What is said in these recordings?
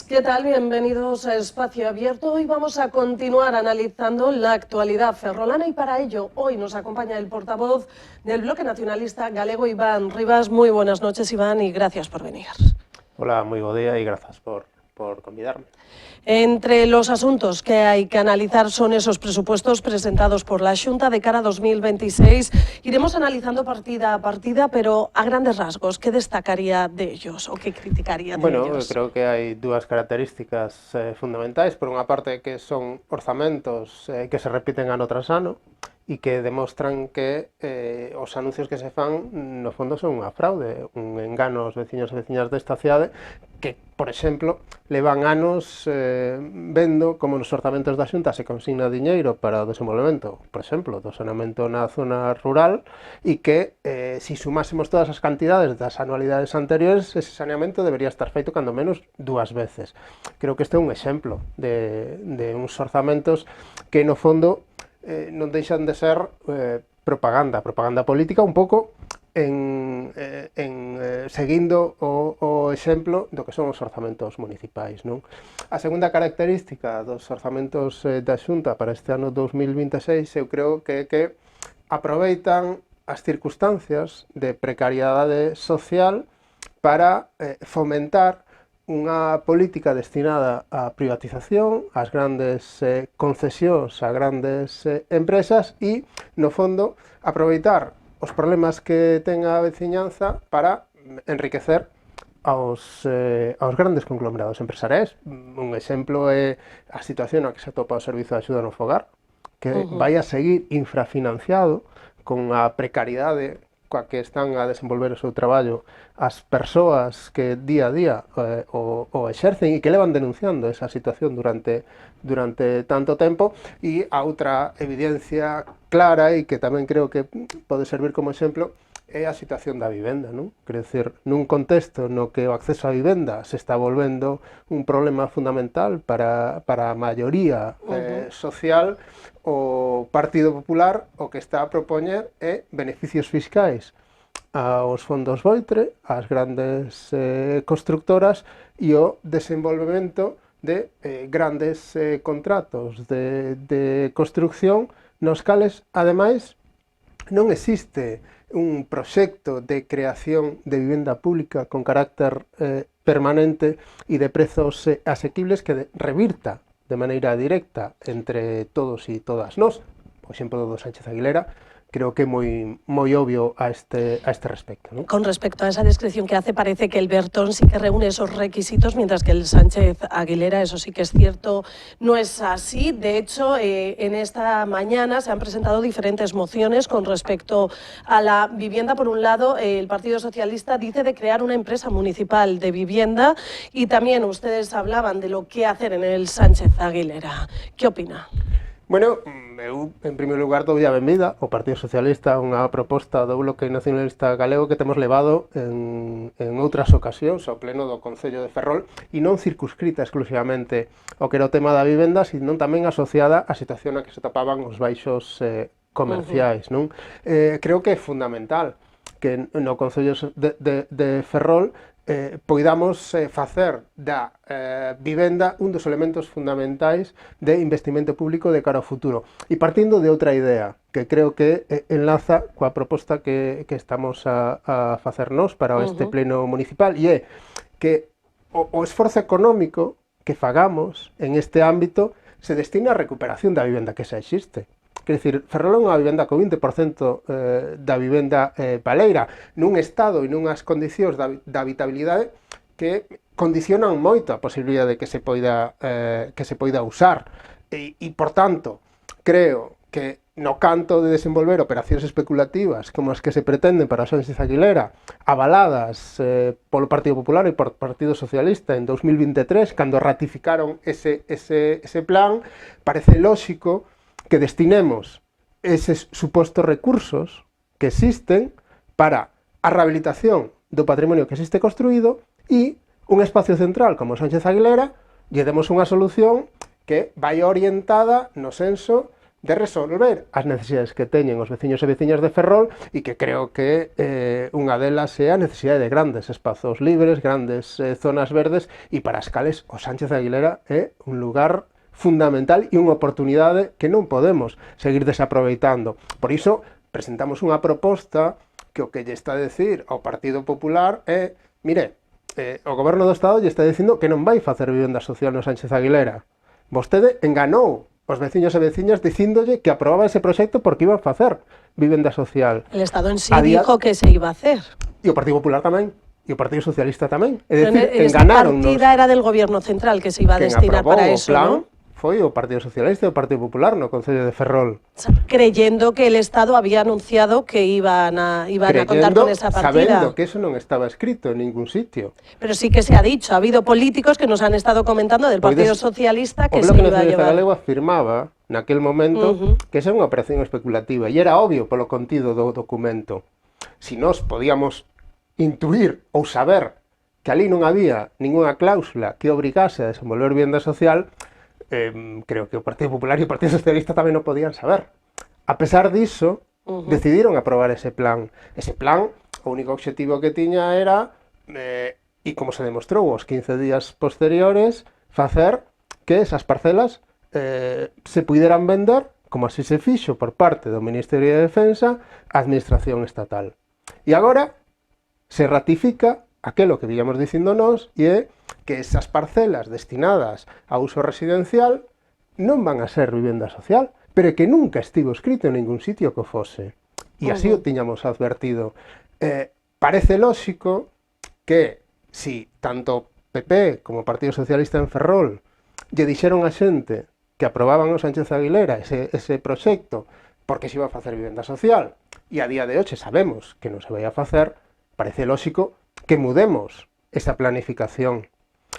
¿Qué tal? Bienvenidos a Espacio Abierto. Hoy vamos a continuar analizando la actualidad ferrolana y para ello hoy nos acompaña el portavoz del Bloque Nacionalista galego, Iván Rivas. Muy buenas noches, Iván, y gracias por venir. Hola, muy buen día y gracias por convidarme. Entre los asuntos que hay que analizar son esos presupuestos presentados por la Xunta de cara a 2026. Iremos analizando partida a partida, pero a grandes rasgos, ¿qué destacaría de ellos o qué criticaría de ellos? Bueno, creo que hai dúas características fundamentais. Por unha parte, que son orzamentos que se repiten ano tras ano e que demostran que os anuncios que se fan no fondo son unha fraude, un engano aos veciños e veciñas desta cidade que, por exemplo, levan anos vendo como nos orzamentos da Xunta se consigna diñeiro para o desenvolvemento, por exemplo, do saneamento na zona rural e que, se sumásemos todas as cantidades das anualidades anteriores, ese saneamento debería estar feito cando menos 2 veces. Creo que este é un exemplo de uns orzamentos que, no fondo, non deixan de ser propaganda política, un pouco seguindo o exemplo do que son os orzamentos municipais, non? A segunda característica dos orzamentos da Xunta para este ano 2026 eu creo que aproveitan as circunstancias de precariedade social para fomentar unha política destinada á privatización, ás grandes concesións a grandes empresas e, no fondo, aproveitar os problemas que ten a veciñanza para enriquecer aos grandes conglomerados empresariais. Un exemplo é a situación na que se atopa o Servizo de Axuda no Fogar, que vai a seguir infrafinanciado con a precariedade coa que están a desenvolver o seu traballo as persoas que día a día o exercen e que levan denunciando esa situación durante tanto tempo. E a outra evidencia clara e que tamén creo que pode servir como exemplo é a situación da vivenda, non? Quer dizer, nun contexto no que o acceso á vivenda se está volvendo un problema fundamental para a maioría social, o Partido Popular o que está a propoñer é beneficios fiscais aos fondos Voitre, ás grandes constructoras e o desenvolvemento de grandes contratos de construcción nos cales, ademais, non existe un proxecto de creación de vivenda pública con carácter permanente e de prezos asequibles que revirta de maneira directa entre todos e todas nós. Por exemplo, do Sánchez Aguilera, creo que é moi obvio a este respecto, ¿no? Con respecto a esa descripción que hace, parece que el Bertón sí que reúne esos requisitos, mientras que el Sánchez Aguilera, eso sí que es cierto, no es así. De hecho, en esta mañana se han presentado diferentes mociones con respecto a la vivienda. Por un lado, el Partido Socialista dice de crear una empresa municipal de vivienda y también ustedes hablaban de lo que hacer en el Sánchez Aguilera. ¿Qué opina? Bueno, eu, en primeiro lugar, dou a benvida ao Partido Socialista unha proposta do Bloque Nacionalista galego que temos levado en outras ocasións ao pleno do Concello de Ferrol e non circunscrita exclusivamente ao que era o tema da vivenda, sino tamén asociada á situación na que se tapaban os baixos comerciais, non? Creo que é fundamental que no Concello de Ferrol poidamos facer da vivenda un dos elementos fundamentais de investimento público de cara ao futuro. E partindo de outra idea, que creo que enlaza coa proposta que estamos a facernos para este pleno municipal, e é que o esforzo económico que fagamos en este ámbito se destina á recuperación da vivenda que xa existe. Quer dicir, Ferrol é unha vivenda co 20% da vivenda paleira, nun estado e nunhas condicións da habitabilidade que condicionan moito a posibilidade de que se poida usar. E, por tanto, creo que no canto de desenvolver operacións especulativas como as que se pretenden para Sánchez Aguilera, avaladas polo Partido Popular e por Partido Socialista en 2023, cando ratificaron ese plan, parece lóxico que destinemos eses supostos recursos que existen para a rehabilitación do patrimonio que existe construído e un espacio central como Sánchez Aguilera lle demos unha solución que vai orientada no senso de resolver as necesidades que teñen os veciños e veciñas de Ferrol e que creo que unha delas é a necesidade de grandes espazos libres, grandes zonas verdes e para as cales o Sánchez de Aguilera é un lugar fundamental e unha oportunidade que non podemos seguir desaproveitando. Por iso presentamos unha proposta que o que lle está a decir ao Partido Popular é, mire, o Goberno do Estado lle está dicindo que non vai facer vivenda social no Sánchez de Aguilera. Vostede enganou os veciños e veciñas dicíndolle que aprobaba ese proxecto porque iba a facer vivenda social. El Estado en sí dijo que se iba a hacer. E o Partido Popular tamén, e o Partido Socialista tamén. É Pero dicir, esta enganáronnos. partida era del Gobierno central que se iba a destinar para eso, ¿no? Foi o Partido Socialista e o Partido Popular no Concello de Ferrol. Creyendo que el Estado había anunciado que iban a contar con esa partida. Sabendo que eso non estaba escrito en ningún sitio. Pero sí que se ha dicho, ha habido políticos que nos han estado comentando del Partido Socialista que se iba a llevar. O Bloque Nacionalista Galego afirmaba naquel momento que esa era unha operación especulativa e era obvio polo contido do documento. Si nós podíamos intuir ou saber que ali non había ninguna cláusula que obrigase a desenvolver vivenda social, creo que o Partido Popular e o Partido Socialista tamén o podían saber. A pesar diso, decidiron aprobar ese plan. Ese plan, o único obxectivo que tiña era, e como se demostrou os 15 días posteriores, facer que esas parcelas se puderan vender, como así se fixo por parte do Ministerio de Defensa, a Administración Estatal. E agora se ratifica aquilo que víamos dicindo nós, e é que esas parcelas destinadas a uso residencial non van a ser vivenda social, pero que nunca estivo escrito en ningún sitio que o fose. E así o tiñamos advertido. Parece lóxico que, si tanto PP como Partido Socialista en Ferrol lle dixeron a xente que aprobaban o Sánchez de Aguilera ese proxecto porque se iba a facer vivenda social, e a día de hoxe sabemos que non se vai a facer, parece lóxico que mudemos esa planificación.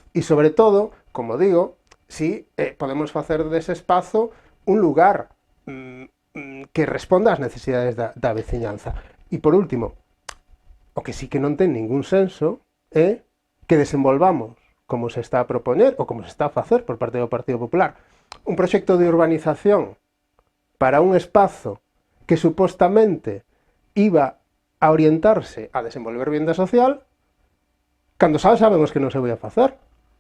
E sobre todo, como digo, si podemos facer dese espazo un lugar que responda ás necesidades da veciñanza. E por último, o que sí que non ten ningún senso é que desenvolvamos, como se está a propoñer ou como se está a facer por parte do Partido Popular, un proxecto de urbanización para un espazo que supostamente iba a orientarse a desenvolver vivenda social, cando sabemos que non se vai a facer.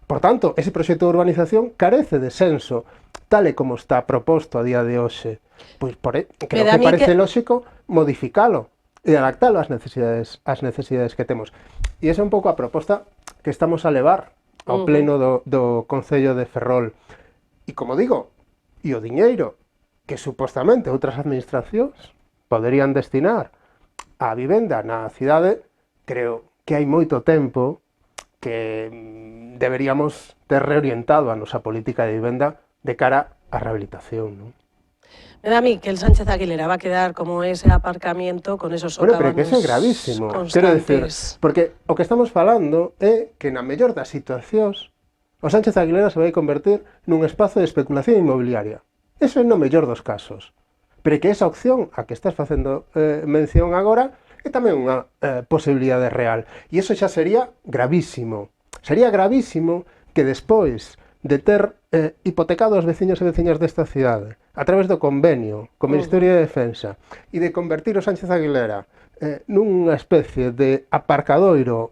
Por tanto, ese proxecto de urbanización carece de senso, tal e como está proposto a día de hoxe. Pois creo que parece lóxico modificalo e adaptalo ás necesidades que temos. E esa é un pouco a proposta que estamos a levar ao pleno do Concello de Ferrol. E como digo, e o diñeiro que supostamente outras administracións poderían destinar a vivenda na cidade, creo que hai moito tempo que deberíamos ter reorientado a nosa política de vivenda de cara á rehabilitación, non? Me da a mí que el Sánchez de Aguilera va a quedar como ese aparcamiento con esos socavanos pero que eso é gravísimo. Quero dicir, porque o que estamos falando é que na mellor das situacións o Sánchez de Aguilera se vai convertir nun espazo de especulación inmobiliaria. Eso é no mellor dos casos. Pero que esa opción a que estás facendo mención agora é tamén unha posibilidade real. E iso xa sería gravísimo. Sería gravísimo que despois de ter hipotecado os veciños e veciñas desta cidade a través do convenio co Ministerio de Defensa e de convertir o Sánchez de Aguilera nunha especie de aparcadoiro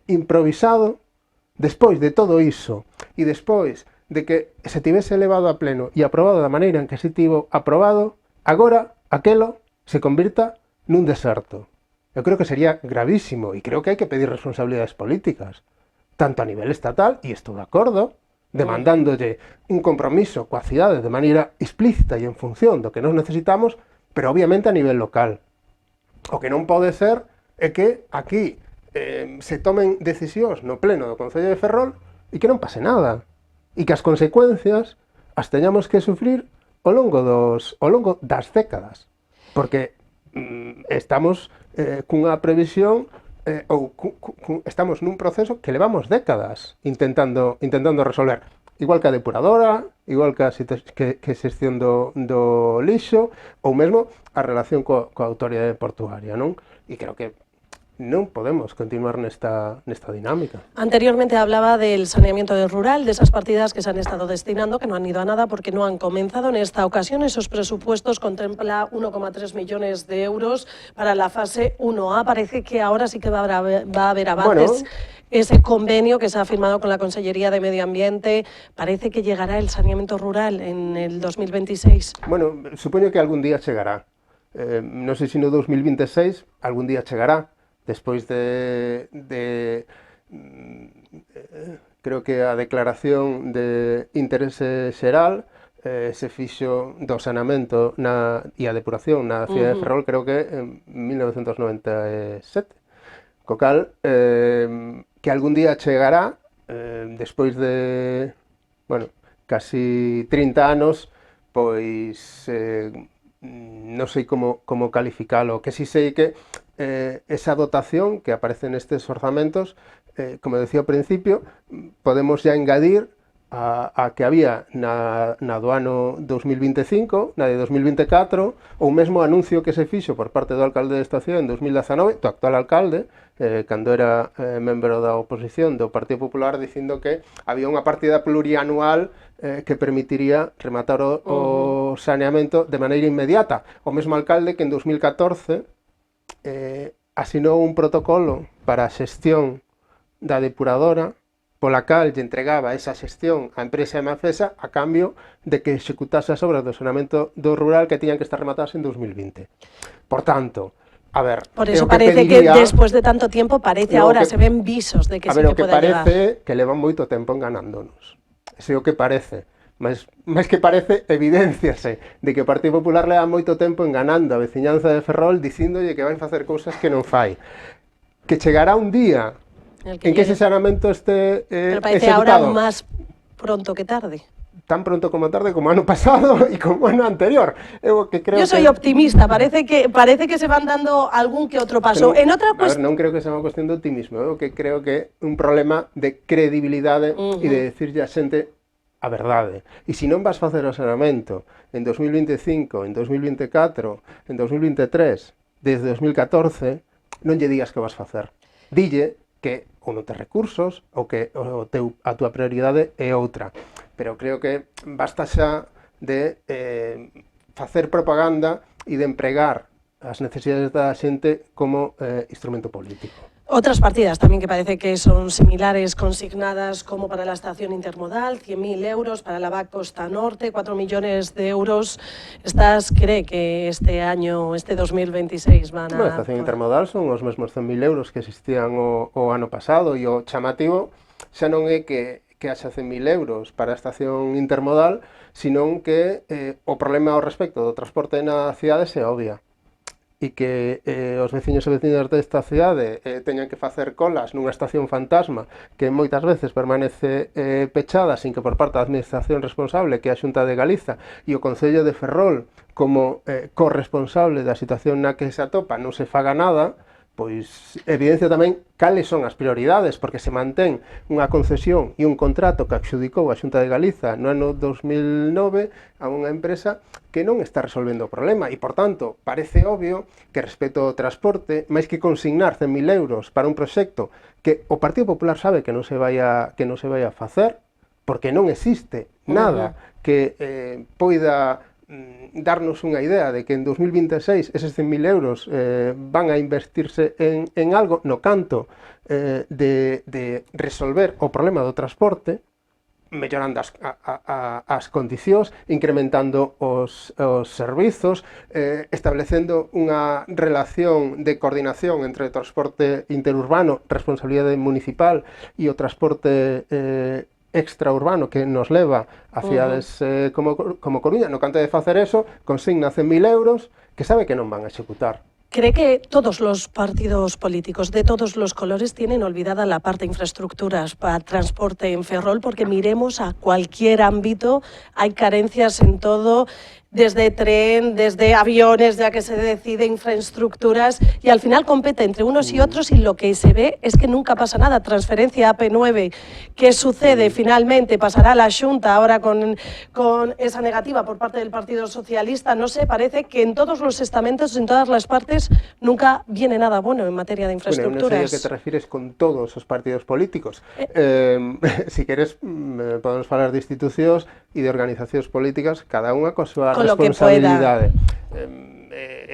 improvisado, despois de todo iso e despois de que se tivese elevado a pleno e aprobado da maneira en que se tivo aprobado, agora aquelo se convirta nun deserto. Eu creo que sería gravísimo e creo que hai que pedir responsabilidades políticas, tanto a nivel estatal, e estou de acordo, demandándolle un compromiso coa cidade de maneira explícita e en función do que nos necesitamos, pero obviamente a nivel local. O que non pode ser é que aquí se tomen decisións no pleno do Concello de Ferrol e que non pase nada, e que as consecuencias as teñamos que sufrir ao longo das décadas, porque estamos cunha previsión ou estamos nun proceso que levamos décadas intentando resolver, igual que a depuradora, igual que a xestión do lixo ou mesmo a relación coa autoridade portuaria, non? E creo que non podemos continuar nesta dinámica. Anteriormente hablaba del saneamiento del rural, de esas partidas que se han estado destinando, que no han ido a nada porque no han comenzado. En esta ocasión, esos presupuestos contempla 1,3 millones de euros para la fase 1A. Parece que ahora sí que va a haber avances. Bueno, ese convenio que se ha firmado con la Consellería de Medio Ambiente, parece que llegará el saneamiento rural en el 2026. Bueno, supoño que algún día chegará. Non sei se no 2026 algún día chegará. Despois creo que a declaración de interese xeral se fixo do saneamento e a depuración na cidade de Ferrol, creo que en 1997. Co cal, que algún día chegará, despois de, bueno, casi 30 anos, pois non sei como calificalo, que si sei que esa dotación que aparece nestes orzamentos, como decía ao principio, podemos ya engadir a que había na do ano 2025, na de 2024, ou mesmo anuncio que se fixo por parte do alcalde desta cidade en 2019, do actual alcalde, cando era membro da oposición do Partido Popular, dicindo que había unha partida plurianual que permitiría rematar o saneamento de maneira inmediata. O mesmo alcalde que en 2014 asinou un protocolo para a xestión da depuradora, pola cal lle entregaba esa xestión á empresa Emafesa a cambio de que executase as obras do saneamento do rural que tiñan que estar rematadas en 2020. Por tanto, a ver... Por eso parece que despois de tanto tiempo, parece ahora, se ven visos de que sí que pode llegar. A ver, o que parece que levan moito tempo enganándonos. Ese é o que parece. Mas que parece, evidenciase de que o Partido Popular leva moito tempo enganando a veciñanza de Ferrol dicíndolle que vai facer cousas que non fai. Que chegará un día en que ese saneamento este pero parece ahora máis pronto que tarde. Tan pronto como tarde como ano pasado e como ano anterior. Eu que creo Yo soy optimista, parece que se van dando algún que outro paso. En outra cuestión... non creo que sea unha cuestión de optimismo, eu que creo que é un problema de credibilidade e de decirlle a xente a verdade. E se non vas facer o saneamento en 2025, en 2024, en 2023, desde 2014, non lle digas que vas facer. Dille que ou non tes recursos ou que a túa prioridade é outra. Pero creo que basta xa de facer propaganda e de empregar as necesidades da xente como instrumento político. Otras partidas también que parece que son similares, consignadas como para la estación intermodal, 100.000 euros, para la VAC Costa Norte, 4 millones de euros. ¿Estas cree que este año, este 2026, van a...? Bueno, a estación intermodal son os mesmos 100.000 euros que existían o ano pasado e o chamativo xa non é que haxa 100.000 euros para a estación intermodal, senón que o problema ao respecto do transporte na cidade se obvia. E que os veciños e veciñas desta cidade teñan que facer colas nunha estación fantasma que moitas veces permanece pechada sin que por parte da administración responsable, que é a Xunta de Galiza, e o Concello de Ferrol como corresponsable da situación na que se atopa non se faga nada, pois evidencia tamén cales son as prioridades, porque se mantén unha concesión e un contrato que adxudicou a Xunta de Galiza no ano 2009 a unha empresa que non está resolvendo o problema e, por tanto, parece obvio que respecto ao transporte, máis que consignar 100.000 euros para un proxecto que o Partido Popular sabe que non se vai a facer, porque non existe nada que poida darnos unha idea de que en 2026 eses 100.000 euros van a investirse en algo no canto de resolver o problema do transporte, mellorando as condicións, incrementando os servizos, establecendo unha relación de coordinación entre o transporte interurbano, responsabilidade municipal, e o transporte extraurbano que nos leva a cidades como Coruña. No canto de facer eso, consigna 100.000 euros que sabe que non van a executar. ¿Cree que todos los partidos políticos de todos los colores tienen olvidada la parte de infraestructuras para transporte en Ferrol? Porque miremos a cualquier ámbito, hay carencias en todo. desde tren, desde aviones, ya que se decide infraestructuras, y al final compete entre unos y otros, y lo que se ve es que nunca pasa nada. Transferencia AP9, ¿qué sucede? Finalmente pasará a la Xunta ahora con esa negativa por parte del Partido Socialista. No sé, parece que en todos los estamentos, en todas las partes, nunca viene nada bueno en materia de infraestructuras. Bueno, non sei a que te refires con todos os partidos políticos. Si queres, podemos falar de institucións e de organizacións políticas, cada unha coa súa responsabilidade.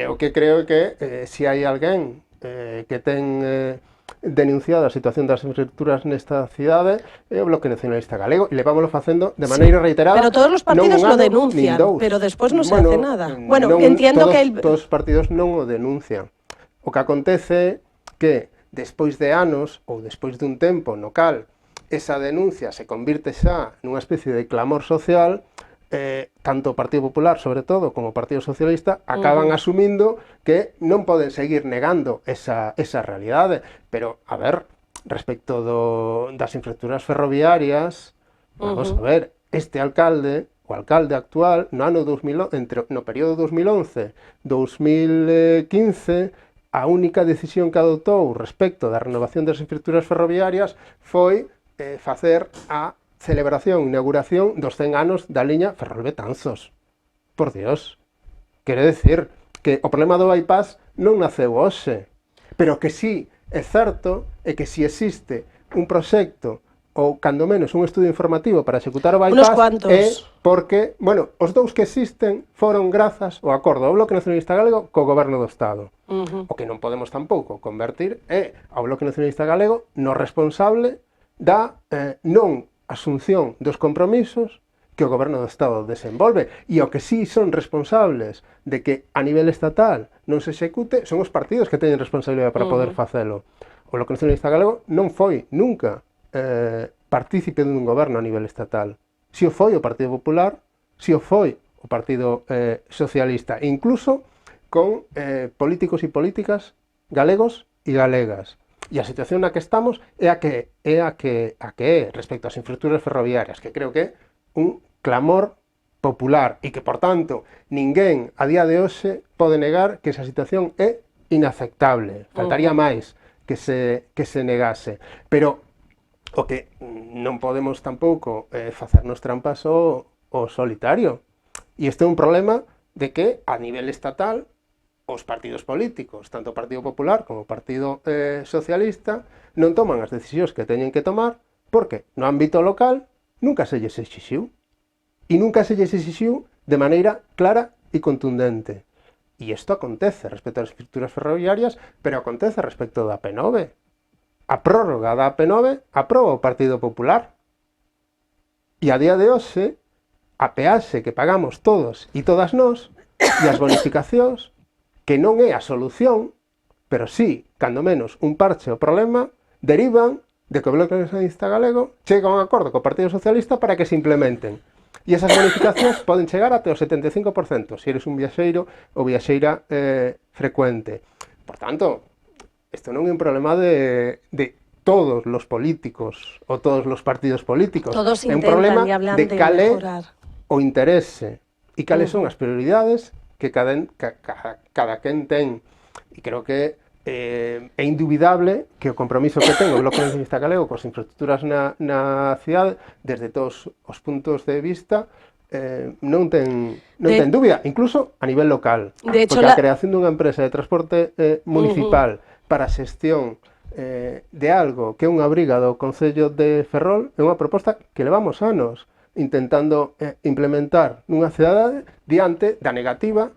O que creo que se hai alguén que ten denunciado a situación das infraestructuras nesta cidade é o Bloque Nacionalista Galego, e levámoslo facendo de maneira reiterada. Pero todos os partidos lo denuncian, pero despois non se hace nada. Bueno, entiendo que todos os partidos non o denuncian. O que acontece que despois de anos ou despois dun tempo no cal esa denuncia se convirte xa nunha especie de clamor social, tanto o Partido Popular, sobre todo, como o Partido Socialista, acaban asumindo que non poden seguir negando esa realidade. Pero, a ver, respecto das infraestructuras ferroviarias, vamos a ver, este alcalde, o alcalde actual, no ano 2000, no período 2011-2015, a única decisión que adoptou respecto da renovación das infraestructuras ferroviarias foi facer a celebración, inauguración dos 100 anos da liña Ferrol-Betanzos. Por Dios. Quere decir que o problema do bypass non naceu hoxe, pero que sí é certo é que si existe un proxecto ou, cando menos, un estudio informativo para executar o bypass é porque, bueno, os dous que existen foron grazas ao acordo do Bloque Nacionalista Galego co Goberno do Estado. O que non podemos tampouco convertir é ao Bloque Nacionalista Galego no responsable da non asunción dos compromisos que o Goberno do Estado desenvolve, e o que sí son responsables de que a nivel estatal non se execute son os partidos que teñen responsabilidade para poder facelo. O Bloque Nacionalista Galego non foi nunca partícipe dun goberno a nivel estatal. Si o foi o Partido Popular, si o foi o Partido Socialista, incluso con políticos e políticas galegos e galegas. E a situación na que estamos é a que é respecto ás infraestructuras ferroviarias, que creo que é un clamor popular e que, por tanto, ninguén a día de hoxe pode negar que esa situación é inaceptable. Faltaría máis que se negase. Pero o que non podemos tampouco facernos trampas ao solitario. E este é un problema de que a nivel estatal os partidos políticos, tanto o Partido Popular como o Partido Socialista, non toman as decisións que teñen que tomar porque no ámbito local nunca se lles exixiu. E nunca se lles exixiu de maneira clara e contundente. E isto acontece respecto ás infraestructuras ferroviarias, pero acontece respecto da AP9. A prórroga da AP9 aproba o Partido Popular. E a día de hoxe, a peaxe que pagamos todos e todas nós, e as bonificacións, que non é a solución, pero sí, cando menos, un parche ao problema, derivan de que o Bloque Nacionalista Galego chega a un acordo co Partido Socialista para que se implementen. E esas bonificacións poden chegar até o 75%, se eres un viaxeiro ou viaxeira frecuente. Por tanto, isto non é un problema de todos os políticos ou todos os partidos políticos. Todos é un problema de cal é o interese e cales son as prioridades que cada quen ten. E creo que é indubidable que o compromiso que ten o Bloque Nacionalista Galego coas infraestructuras na cidade, desde todos os puntos de vista, non ten dúbida, incluso a nivel local. De hecho, porque a creación dunha empresa de transporte municipal para a xestión de algo que é unha obriga do Concello de Ferrol é unha proposta que levamos anos intentando implementar nunha cidade diante da negativa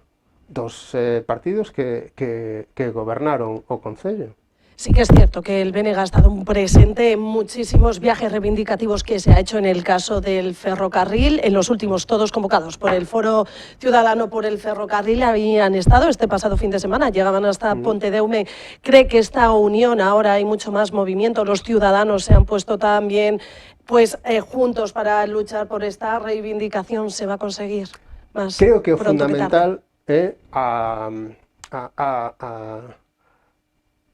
dos partidos que gobernaron o Concello. Sí que es cierto que el BNG ha estado presente en muchísimos viajes reivindicativos que se ha hecho en el caso del ferrocarril, en los últimos todos convocados por el Foro Ciudadano por el Ferrocarril habían estado este pasado fin de semana, llegaban hasta Pontedeume. ¿Cree que esta unión, ahora hay mucho más movimiento, los ciudadanos se han puesto también juntos para luchar por esta reivindicación, se va a conseguir más? Creo que o fundamental é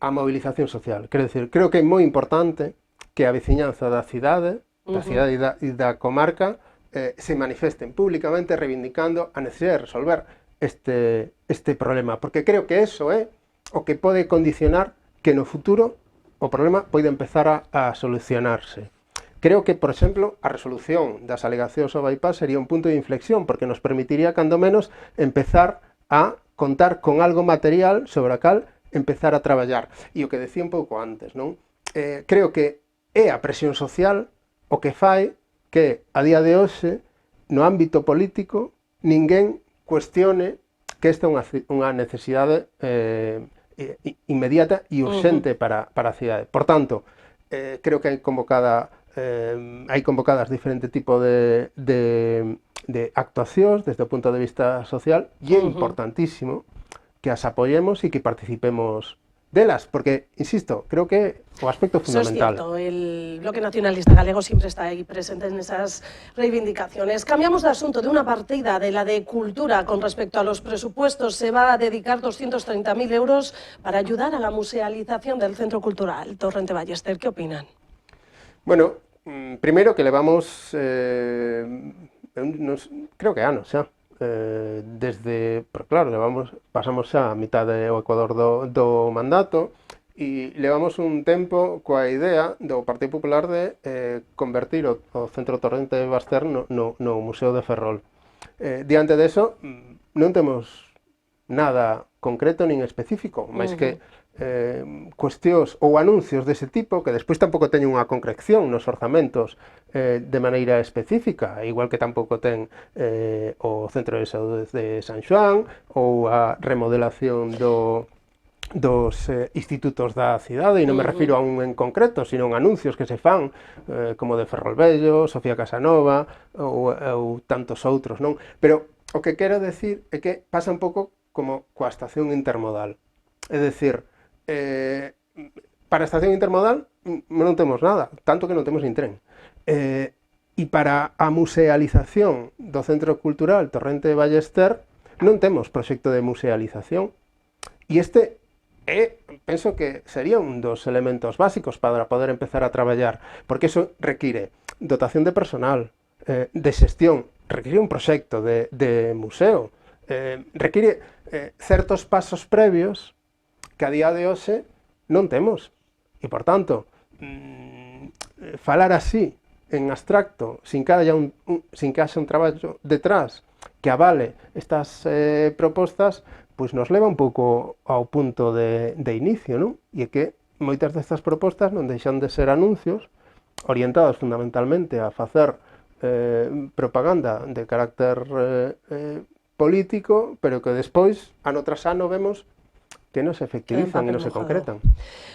a movilización social. Quero decir, creo que é moi importante que a veciñanza da cidade, e da comarca, se manifesten públicamente reivindicando a necesidade de resolver este problema, porque creo que eso é o que pode condicionar que no futuro o problema pode empezar a solucionarse. Creo que, por exemplo, a resolución das alegacións ao bypass sería un punto de inflexión, porque nos permitiría, cando menos, empezar a contar con algo material sobre a cal empezar a traballar. E o que decía un pouco antes, non? Creo que é a presión social o que fai que, a día de hoxe, no ámbito político, ninguén cuestione que esta é unha necesidade inmediata e urxente para a cidade. Por tanto, creo que hai convocadas diferente tipo de actuacións desde o punto de vista social e é importantísimo que as apoyemos e que participemos delas, porque, insisto, creo que o aspecto fundamental. Eso es cierto, el Bloque Nacionalista Galego siempre está ahí presente en esas reivindicaciones. Cambiamos de asunto, de una partida de la de cultura con respecto a los presupuestos. Se va a dedicar 230.000 euros para ayudar a la musealización del Centro Cultural Torrente Ballester. ¿Qué opinan? Bueno, primeiro que levamos, creo que anos xa, pero claro, pasamos xa a mitad do Ecuador do mandato e levamos un tempo coa idea do Partido Popular de convertir o Centro Torrente Ballester no Museo de Ferrol. Diante deso, non temos nada concreto nin específico, máis que cuestións ou anuncios dese tipo que despois tampouco teñen unha concreción nos orzamentos de maneira específica, igual que tampouco ten o Centro de Saúde de San Xoán ou a remodelación dos institutos da cidade, e non me refiro a un en concreto, sino a anuncios que se fan como de Ferrolvello, Sofía Casanova ou tantos outros, non? Pero o que quero decir é que pasa un pouco como coa estación intermodal, é dicir, para a estación intermodal non temos nada, tanto que non temos nin tren. E para a musealización do Centro Cultural Torrente Ballester non temos proxecto de musealización. E penso que sería un dos elementos básicos para poder empezar a traballar, porque eso require dotación de personal, de xestión, require un proxecto de museo, require certos pasos previos que a día de hoxe non temos. E, por tanto, falar así, en abstracto, sin que haxa un traballo detrás que avale estas propostas, pois nos leva un pouco ao punto de inicio, non? E é que moitas destas propostas non deixan de ser anuncios orientados fundamentalmente a facer propaganda de carácter político, pero que despois, ano tras ano, vemos que no se efectivizan y no se concretan.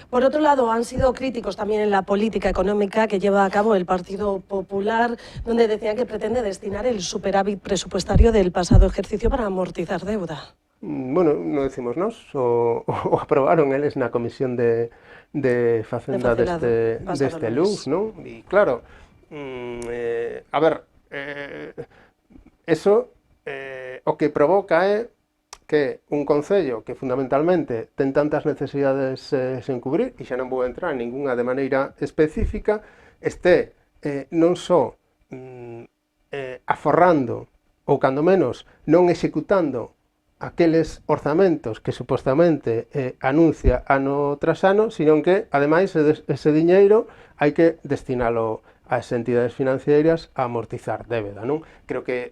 Por otro lado, han sido críticos también en la política económica que lleva a cabo el Partido Popular, donde decían que pretende destinar el superávit presupuestario del pasado ejercicio para amortizar deuda. Bueno, non decimos nós, o aprobaron eles na Comisión de Facenda deste luns, non? E claro, a ver, eso o que provoca é que un concello que fundamentalmente ten tantas necesidades sen cubrir, e xa non vou entrar en ninguna de maneira específica, este non só aforrando ou cando menos non executando aqueles orzamentos que supostamente anuncia ano tras ano, sino que, ademais, ese diñeiro hai que destinalo ás entidades financeiras a amortizar débeda, non? Creo que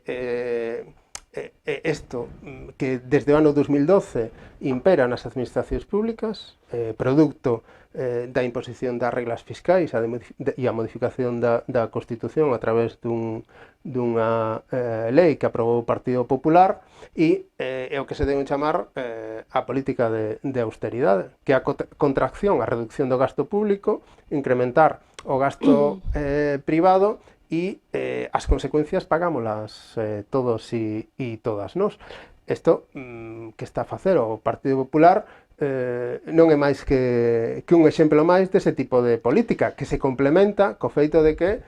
isto que desde o ano 2012 impera nas administracións públicas, producto da imposición das reglas fiscais e a modificación da Constitución a través dunha lei que aprobou o Partido Popular, e é o que se debe chamar a política de austeridade, que é a contracción, a reducción do gasto público, incrementar o gasto privado, e as consecuencias pagámolas todos e todas nós. Isto que está a facer o Partido Popular non é máis que un exemplo máis dese tipo de política, que se complementa co feito de que,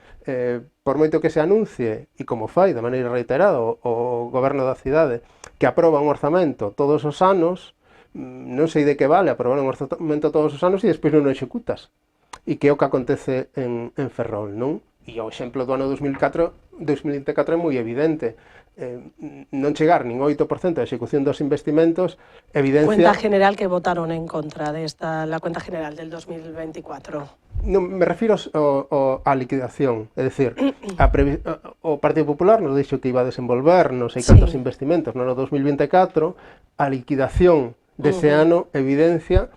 por moito que se anuncie, e como fai de maneira reiterada o goberno da cidade, que aproba un orzamento todos os anos, non sei de que vale aprobar un orzamento todos os anos e despois non o executas. E que é o que acontece en Ferrol, non? o exemplo do ano 2024 é moi evidente. Non chegar nin 8% de execución dos investimentos evidencia... Cuenta general que votaron en contra de la cuenta general del 2024. Non, me refiro á liquidación, é dicir, o Partido Popular nos dixo que iba a desenvolver non sei cantos investimentos no ano 2024, a liquidación dese ano evidencia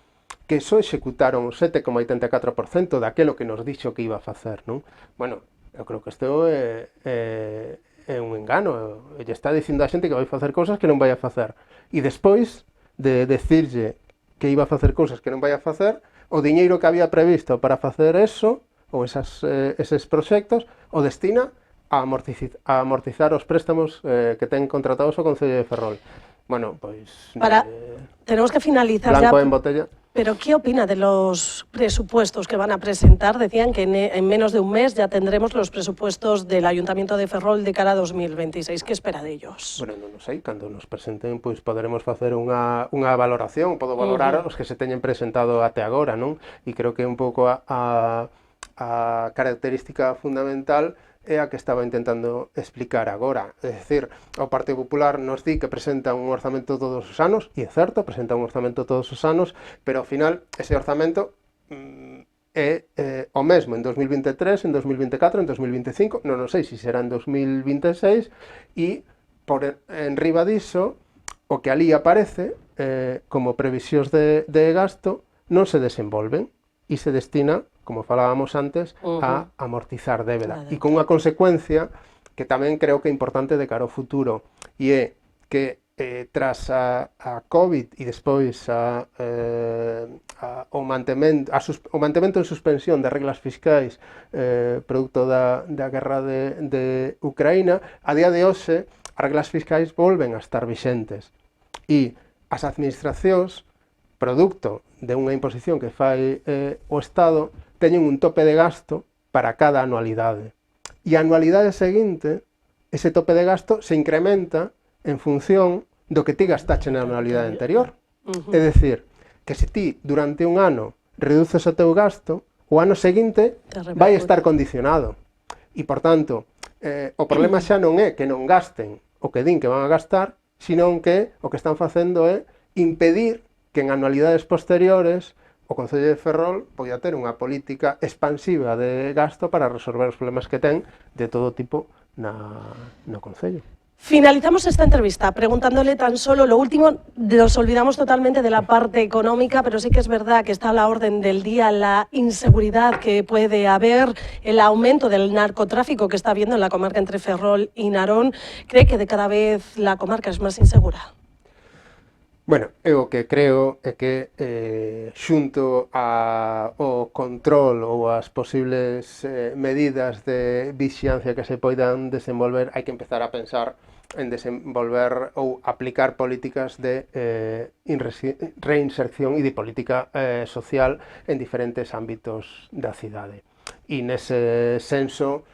que só executaron 7,84% daquelo que nos dixo que iba a facer, non? Bueno, eu creo que isto é un engano, lle está dicindo a xente que vai facer cousas que non vai a facer, e despois de decirlle que iba a facer cousas que non vai a facer, o diñeiro que había previsto para facer eso, ou eses proxectos, o destina a amortizar os préstamos que ten contratados o Concello de Ferrol. Bueno, pois... Tenemos que finalizar blanco ya. en botella. Pero, ¿qué opina de los presupuestos que van a presentar? Decían que en menos de un mes ya tendremos los presupuestos del Ayuntamiento de Ferrol de cara a 2026. ¿Qué espera de ellos? Bueno, non sei, cando nos presenten, pois poderemos facer unha valoración, podo valorar os que se teñen presentado até agora, non? E creo que un pouco a característica fundamental é a que estaba intentando explicar agora. É dicir, o Partido Popular nos di que presenta un orzamento todos os anos, e é certo, presenta un orzamento todos os anos, pero ao final ese orzamento é o mesmo en 2023, en 2024, en 2025, non sei se será en 2026, e por enriba diso, o que ali aparece como previsións de gasto non se desenvolven e se destina, como falábamos antes, a amortizar débeda. E con unha consecuencia que tamén creo que é importante de cara ao futuro, e é que tras a COVID e despois o mantemento en suspensión de reglas fiscais producto da guerra de Ucraína, a día de hoxe as reglas fiscais volven a estar vixentes e as administracións, producto de unha imposición que fai o Estado, teñen un tope de gasto para cada anualidade. E a anualidade seguinte, ese tope de gasto se incrementa en función do que ti gastache na anualidade anterior. É dicir, que se ti durante un ano reduces o teu gasto, o ano seguinte vai estar condicionado. E, por tanto, o problema xa non é que non gasten o que din que van a gastar, senón que o que están facendo é impedir que en anualidades posteriores o Concello de Ferrol poida ter unha política expansiva de gasto para resolver os problemas que ten de todo tipo no Concello. Finalizamos esta entrevista preguntándole tan solo lo último. Nos olvidamos totalmente de la parte económica, pero sí que es verdad que está a la orden del día la inseguridad que puede haber, el aumento del narcotráfico que está habiendo en la comarca entre Ferrol y Narón. ¿Cree que de cada vez la comarca es más insegura? Bueno, eu o que creo é que xunto ao control ou as posibles medidas de vixiancia que se poidan desenvolver, hai que empezar a pensar en desenvolver ou aplicar políticas de reinserción e de política social en diferentes ámbitos da cidade. E nese senso,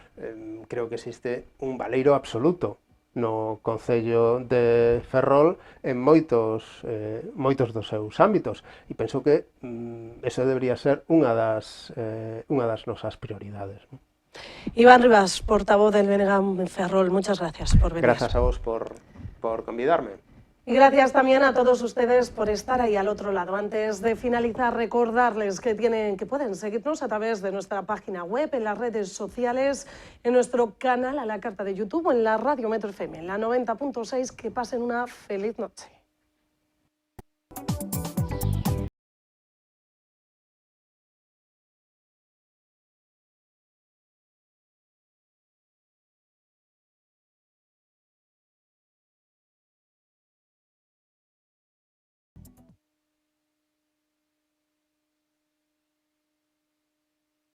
creo que existe un baleiro absoluto no Concello de Ferrol en moitos dos seus ámbitos, e penso que eso debería ser unha das nosas prioridades. Iván Rivas, portavoz del BNG en Ferrol, muchas gracias por venir. Gracias a vos por convidarme. Y gracias también a todos ustedes por estar ahí al otro lado. Antes de finalizar, recordarles que pueden seguirnos a través de nuestra página web, en las redes sociales, en nuestro canal a la carta de YouTube o en la Radio Metro FM, en la 90.6. Que pasen una feliz noche.